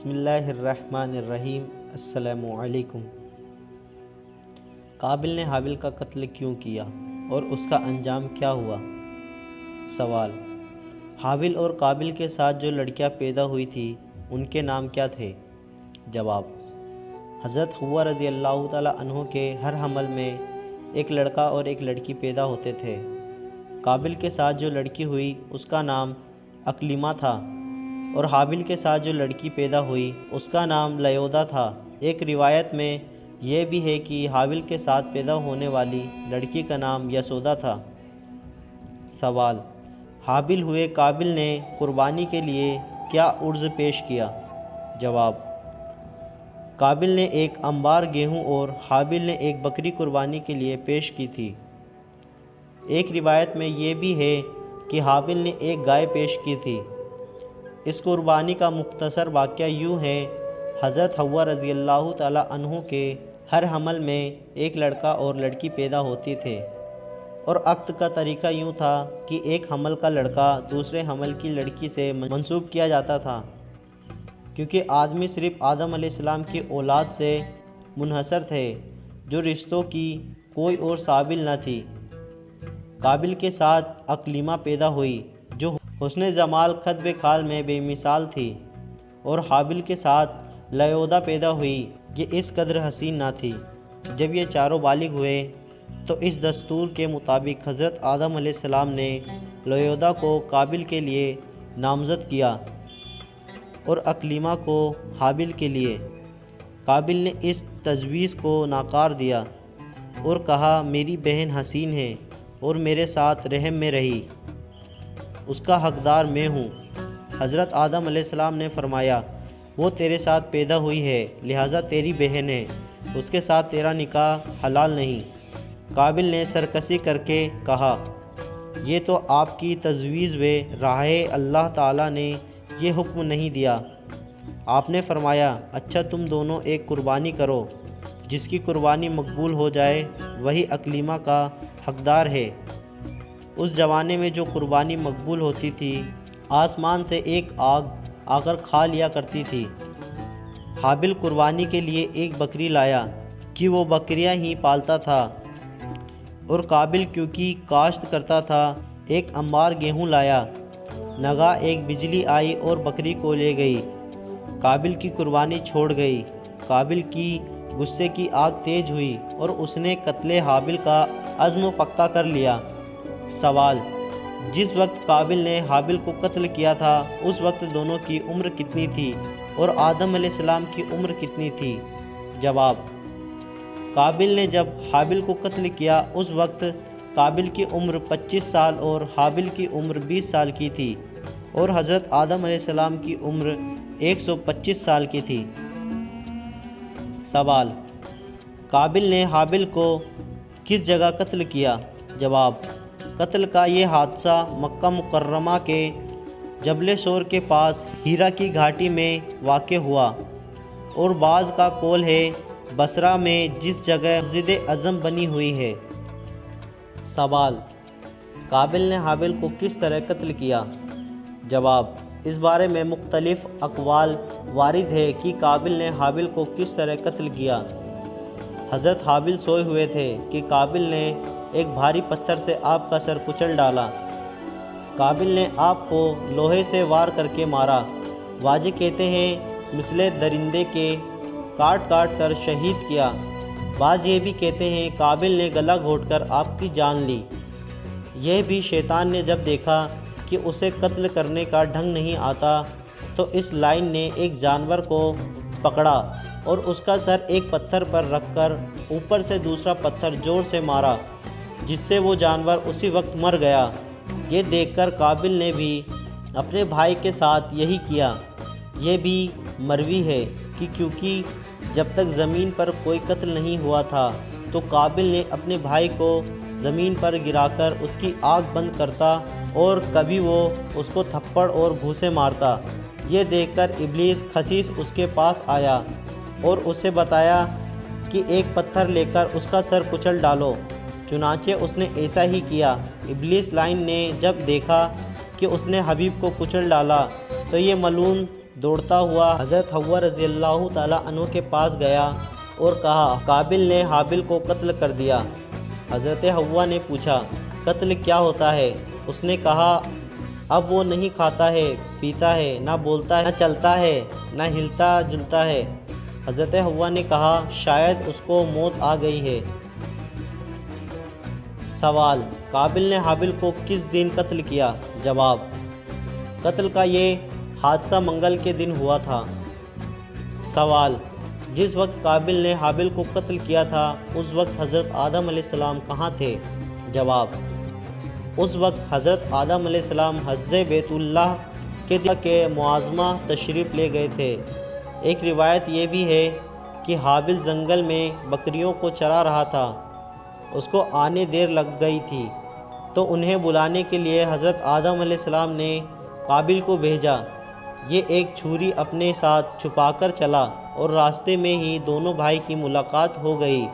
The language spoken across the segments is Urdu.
بسم اللہ الرحمن الرحیم۔ السلام علیکم۔ قابل نے حابل کا قتل کیوں کیا اور اس کا انجام کیا ہوا؟ سوال: حابل اور قابل کے ساتھ جو لڑکیاں پیدا ہوئی تھی ان کے نام کیا تھے؟ جواب: حضرت حوا رضی اللہ تعالیٰ عنہ کے ہر حمل میں ایک لڑکا اور ایک لڑکی پیدا ہوتے تھے۔ قابل کے ساتھ جو لڑکی ہوئی اس کا نام اکلیمہ تھا اور حابل کے ساتھ جو لڑکی پیدا ہوئی اس کا نام لیودہ تھا۔ ایک روایت میں یہ بھی ہے کہ حابل کے ساتھ پیدا ہونے والی لڑکی کا نام یسودہ تھا۔ سوال: حابل ہوئے قابل نے قربانی کے لیے کیا عرض پیش کیا؟ جواب: قابل نے ایک انبار گیہوں اور حابل نے ایک بکری قربانی کے لیے پیش کی تھی۔ ایک روایت میں یہ بھی ہے کہ حابل نے ایک گائے پیش کی تھی۔ اس قربانی کا مختصر واقعہ یوں ہے: حضرت حوا رضی اللہ تعالیٰ عنہ کے ہر حمل میں ایک لڑکا اور لڑکی پیدا ہوتی تھے، اور عقد کا طریقہ یوں تھا کہ ایک حمل کا لڑکا دوسرے حمل کی لڑکی سے منسوب کیا جاتا تھا، کیونکہ آدمی صرف آدم علیہ السلام کی اولاد سے منحصر تھے، جو رشتوں کی کوئی اور سابل نہ تھی۔ قابل کے ساتھ اکلیمہ پیدا ہوئی جو حسن جمال خط خال میں بے مثال تھی، اور حابل کے ساتھ لیودہ پیدا ہوئی یہ اس قدر حسین نہ تھی۔ جب یہ چاروں بالغ ہوئے تو اس دستور کے مطابق حضرت آدم علیہ السلام نے لیودہ کو قابل کے لیے نامزد کیا اور اکلیمہ کو حابل کے لیے۔ قابل نے اس تجویز کو ناکار دیا اور کہا، میری بہن حسین ہے اور میرے ساتھ رحم میں رہی، اس کا حقدار میں ہوں۔ حضرت آدم علیہ السلام نے فرمایا، وہ تیرے ساتھ پیدا ہوئی ہے لہٰذا تیری بہن ہے، اس کے ساتھ تیرا نکاح حلال نہیں۔ قابل نے سرکشی کر کے کہا، یہ تو آپ کی تجویز راہ اللہ تعالیٰ نے یہ حکم نہیں دیا۔ آپ نے فرمایا، اچھا تم دونوں ایک قربانی کرو، جس کی قربانی مقبول ہو جائے وہی اکلیمہ کا حقدار ہے۔ اس زمانے میں جو قربانی مقبول ہوتی تھی آسمان سے ایک آگ آ کر کھا لیا کرتی تھی۔ حابل قربانی کے لیے ایک بکری لایا کہ وہ بکریاں ہی پالتا تھا، اور قابل کیونکہ کاشت کرتا تھا ایک انبار گیہوں لایا۔ ناگہاں ایک بجلی آئی اور بکری کو لے گئی۔ قابل کی قربانی چھوڑ گئی۔ قابل کی غصے کی آگ تیز ہوئی اور اس نے قتل حابل کا عزم پکا کر لیا۔ سوال: جس وقت قابل نے حابل کو قتل کیا تھا اس وقت دونوں کی عمر کتنی تھی اور آدم علیہ السلام کی عمر کتنی تھی؟ جواب: قابل نے جب حابل کو قتل کیا اس وقت قابل کی عمر 25 سال اور حابل کی عمر 20 سال کی تھی، اور حضرت آدم علیہ السلام کی عمر 125 سال کی تھی۔ سوال: قابل نے حابل کو کس جگہ قتل کیا؟ جواب: قتل کا یہ حادثہ مکہ مکرمہ کے جبل سور کے پاس ہیرا کی گھاٹی میں واقع ہوا، اور بعض کا قول ہے بصرہ میں جس جگہ مسجد اعظم بنی ہوئی ہے۔ سوال: قابل نے حابل کو کس طرح قتل کیا؟ جواب: اس بارے میں مختلف اقوال وارد ہے کہ قابل نے حابل کو کس طرح قتل کیا۔ حضرت حابل سوئے ہوئے تھے کہ قابل نے ایک بھاری پتھر سے آپ کا سر کچل ڈالا۔ قابل نے آپ کو لوہے سے وار کر کے مارا۔ واجح کہتے ہیں مثل درندے کے کاٹ کاٹ کر شہید کیا۔ بعض یہ بھی کہتے ہیں قابل نے گلا گھونٹ کر آپ کی جان لی۔ یہ بھی شیطان نے جب دیکھا کہ اسے قتل کرنے کا ڈھنگ نہیں آتا تو اس لائن نے ایک جانور کو پکڑا اور اس کا سر ایک پتھر پر رکھ کر اوپر سے دوسرا پتھر زور سے مارا، جس سے وہ جانور اسی وقت مر گیا۔ یہ دیکھ کر قابل نے بھی اپنے بھائی کے ساتھ یہی کیا۔ یہ بھی مروی ہے کہ کیونکہ جب تک زمین پر کوئی قتل نہیں ہوا تھا تو قابل نے اپنے بھائی کو زمین پر گرا کر اس کی آنکھ بند کرتا اور کبھی وہ اس کو تھپڑ اور گھوسے مارتا۔ یہ دیکھ کر ابلیس خسیس اس کے پاس آیا اور اسے بتایا کہ ایک پتھر لے کر اس کا سر کچل ڈالو۔ چنانچہ اس نے ایسا ہی کیا۔ ابلیس لائن نے جب دیکھا کہ اس نے حبیب کو کچل ڈالا تو یہ ملعون دوڑتا ہوا حضرت حوا رضی اللہ تعالیٰ عنہ کے پاس گیا اور کہا قابل نے حابل کو قتل کر دیا۔ حضرت حوا نے پوچھا قتل کیا ہوتا ہے؟ اس نے کہا اب وہ نہیں کھاتا ہے، پیتا ہے، نہ بولتا ہے، نہ چلتا ہے، نہ ہلتا جلتا ہے۔ حضرت حوا نے کہا شاید اس کو موت آ گئی ہے۔ سوال: قابل نے حابل کو کس دن قتل کیا؟ جواب: قتل کا یہ حادثہ منگل کے دن ہوا تھا۔ سوال: جس وقت قابل نے حابل کو قتل کیا تھا اس وقت حضرت آدم علیہ السلام کہاں تھے؟ جواب: اس وقت حضرت آدم علیہ السلام حض بیت اللہ کے معظمہ تشریف لے گئے تھے۔ ایک روایت یہ بھی ہے کہ حابل جنگل میں بکریوں کو چرا رہا تھا، اس کو آنے دیر لگ گئی تھی تو انہیں بلانے کے لیے حضرت آدم علیہ السلام نے قابل کو بھیجا۔ یہ ایک چھری اپنے ساتھ چھپا کر چلا اور راستے میں ہی دونوں بھائی کی ملاقات ہو گئی۔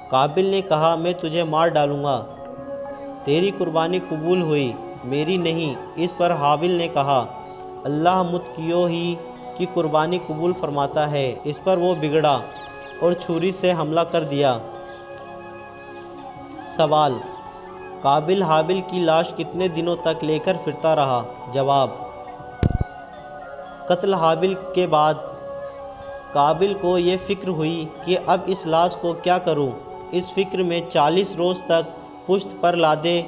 قابل نے کہا میں تجھے مار ڈالوں گا، تیری قربانی قبول ہوئی، میری نہیں۔ اس پر حابل نے کہا اللہ مجھ کیوں ہی کی قربانی قبول فرماتا ہے۔ اس پر وہ بگڑا اور چھری سے حملہ کر دیا۔ سوال: قابل حابل کی لاش کتنے دنوں تک لے کر پھرتا رہا؟ جواب: قتل حابل کے بعد قابل کو یہ فکر ہوئی کہ اب اس لاش کو کیا کروں۔ اس فکر میں 40 روز تک پشت پر لادے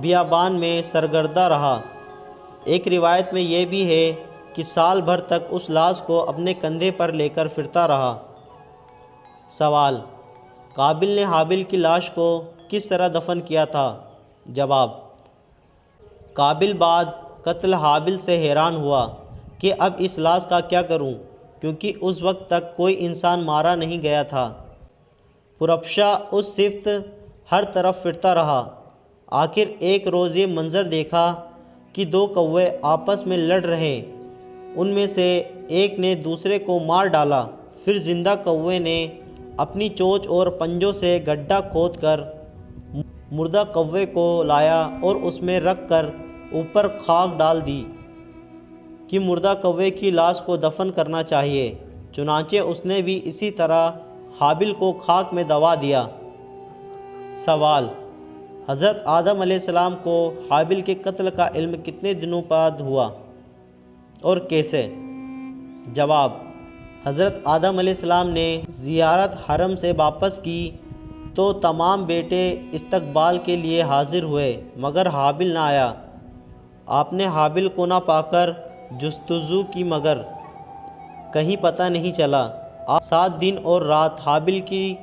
بیابان میں سرگردہ رہا۔ ایک روایت میں یہ بھی ہے کہ سال بھر تک اس لاش کو اپنے کندھے پر لے کر پھرتا رہا۔ سوال: قابل نے حابل کی لاش کو کس طرح دفن کیا تھا؟ جواب: قابل بعد قتل حابل سے حیران ہوا کہ اب اس لاش کا کیا کروں، کیونکہ اس وقت تک کوئی انسان مارا نہیں گیا تھا۔ پرافشاں اس صفت ہر طرف پھرتا رہا۔ آخر ایک روز یہ منظر دیکھا کہ 2 کوے آپس میں لڑ رہے، ان میں سے ایک نے دوسرے کو مار ڈالا۔ پھر زندہ کوے نے اپنی چونچ اور پنجوں سے گڈھا کھود کر مردہ کوے کو لایا اور اس میں رکھ کر اوپر خاک ڈال دی کہ مردہ کوے کی لاش کو دفن کرنا چاہیے۔ چنانچہ اس نے بھی اسی طرح حابل کو خاک میں دبا دیا۔ سوال: حضرت آدم علیہ السلام کو حابل کے قتل کا علم کتنے دنوں بعد ہوا اور کیسے؟ جواب: حضرت آدم علیہ السلام نے زیارت حرم سے واپس کی تو تمام بیٹے استقبال کے لیے حاضر ہوئے مگر حابل نہ آیا۔ آپ نے حابل کو نہ پا کر جستجو کی مگر کہیں پتہ نہیں چلا۔ آپ 7 دن اور رات حابل کی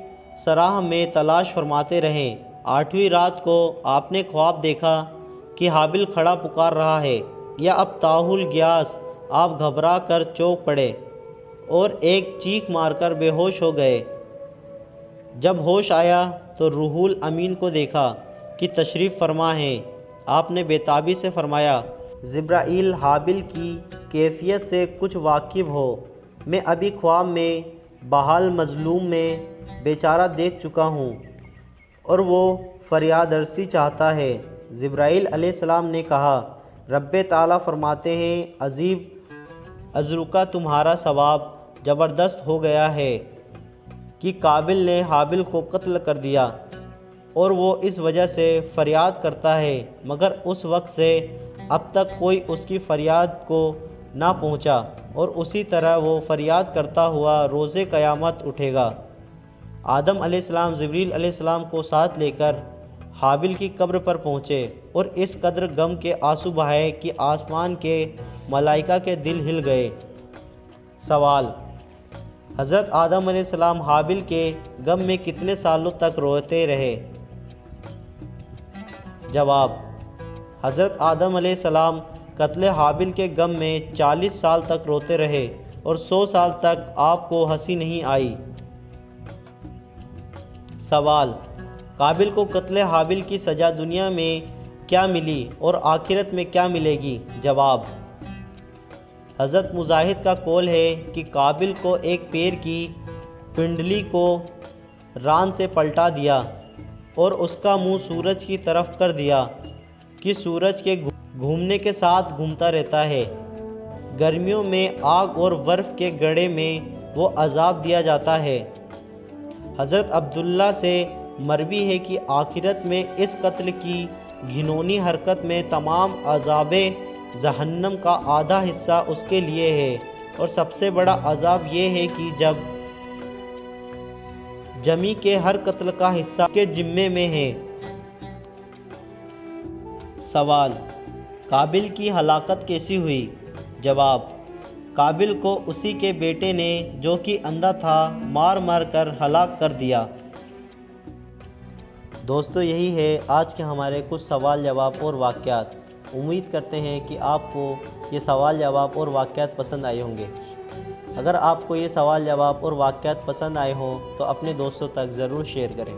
سراہ میں تلاش فرماتے رہے۔ 8ویں رات کو آپ نے خواب دیکھا کہ حابل کھڑا پکار رہا ہے یا اب تاحول گیاس۔ آپ گھبرا کر چونک پڑے اور ایک چیخ مار کر بے ہوش ہو گئے۔ جب ہوش آیا تو روح الامین کو دیکھا کہ تشریف فرما ہیں۔ آپ نے بےتابی سے فرمایا جبرائیل حابل کی کیفیت سے کچھ واقف ہو، میں ابھی خواب میں بحال مظلوم میں بیچارہ دیکھ چکا ہوں اور وہ فریاد رسی چاہتا ہے۔ جبرائیل علیہ السلام نے کہا رب تعالیٰ فرماتے ہیں عجیب اجر کا تمہارا ثواب زبردست ہو گیا ہے کہ قابل نے حابل کو قتل کر دیا اور وہ اس وجہ سے فریاد کرتا ہے، مگر اس وقت سے اب تک کوئی اس کی فریاد کو نہ پہنچا اور اسی طرح وہ فریاد کرتا ہوا روز قیامت اٹھے گا۔ آدم علیہ السلام جبریل علیہ السلام کو ساتھ لے کر حابل کی قبر پر پہنچے اور اس قدر غم کے آنسو بہائے کہ آسمان کے ملائکہ کے دل ہل گئے۔ سوال: حضرت آدم علیہ السلام حابل کے غم میں کتنے سالوں تک روتے رہے؟ جواب: حضرت آدم علیہ السلام قتل حابل کے غم میں 40 سال تک روتے رہے اور 100 سال تک آپ کو ہنسی نہیں آئی۔ سوال: قابل کو قتل حابل کی سزا دنیا میں کیا ملی اور آخرت میں کیا ملے گی؟ جواب: حضرت مجاہد کا قول ہے کہ قابل کو ایک پیر کی پنڈلی کو ران سے پلٹا دیا اور اس کا منہ سورج کی طرف کر دیا کہ سورج کے گھومنے کے ساتھ گھومتا رہتا ہے۔ گرمیوں میں آگ اور برف کے گڑھے میں وہ عذاب دیا جاتا ہے۔ حضرت عبداللہ سے مروی ہے کہ آخرت میں اس قتل کی گھنونی حرکت میں تمام عذاب جہنم کا آدھا حصہ اس کے لیے ہے، اور سب سے بڑا عذاب یہ ہے کہ جب جمی کے ہر قتل کا حصہ کے ذمے میں ہے۔ سوال: قابل کی ہلاکت کیسی ہوئی؟ جواب: قابل کو اسی کے بیٹے نے جو کہ اندھا تھا مار مار کر ہلاک کر دیا۔ دوستو، یہی ہے آج کے ہمارے کچھ سوال جواب اور واقعات۔ امید کرتے ہیں کہ آپ کو یہ سوال جواب اور واقعات پسند آئے ہوں گے۔ اگر آپ کو یہ سوال جواب اور واقعات پسند آئے ہوں تو اپنے دوستوں تک ضرور شیئر کریں۔